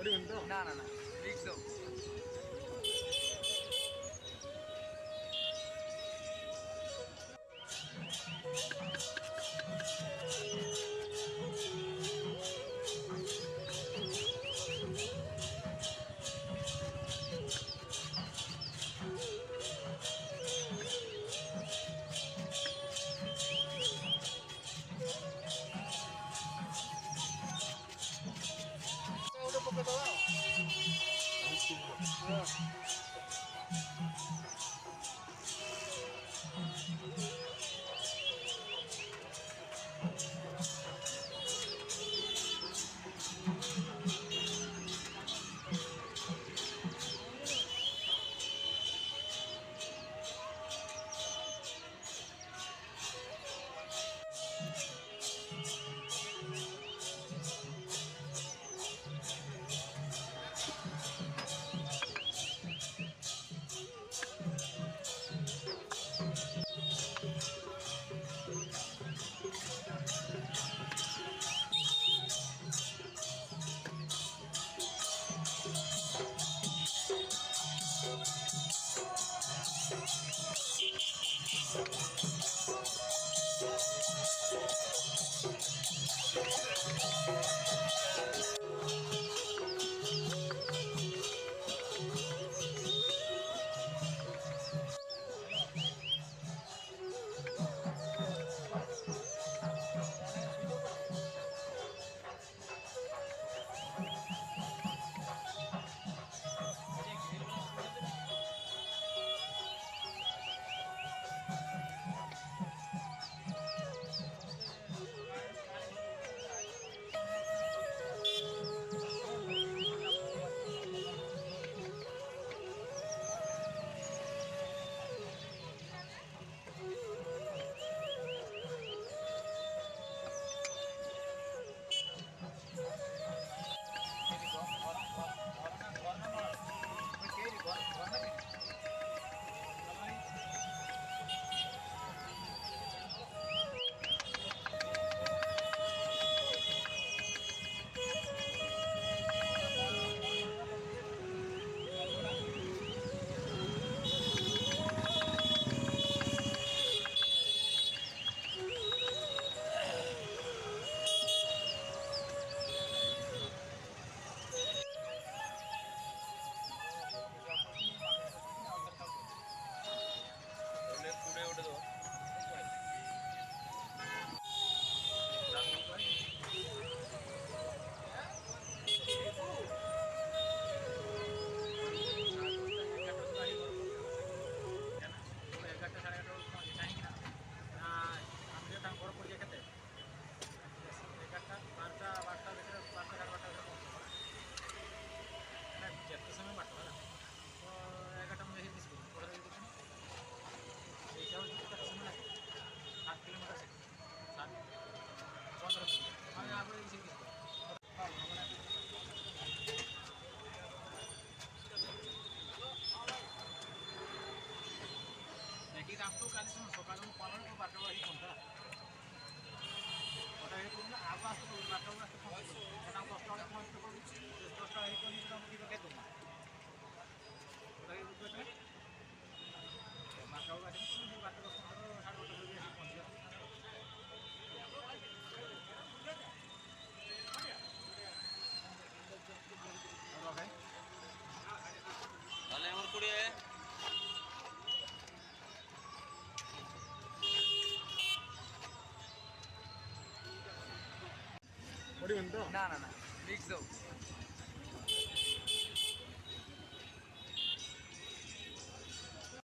না না না রিক্স udah pokoknya tahu. পুড়ে ওঠে তো বড় পড়ে খেতে 11টা 12টা ভিতরে 12টা 12টা যেতে সময় বাড়তো না তো 11টার মধ্যে হিট দিচ্ছিল ওরা দিতে এই যাওয়ার দিতে কত সময় লাগে 7 কিলোমিটার আছে 7-15 মিনিট আমি আবার এসে গেছি একই দাম তো কাল সকালে 15 ও 12টা বাজে কোনটা ওটা এই করুন আগে আসতে করুন 12টা আসতে পৌঁছে ওটা 10টা আগে পৌঁছতে করুন 10টা এই করুন আমরা কি খেতে না ওটা এই বুঝতে মাকাও আছে না 12টা 10 15 সাড়ে 12টা বেজে এসে পৌঁছে ওকে তাহলে আমার কুড়িয়ে না না না রিক্স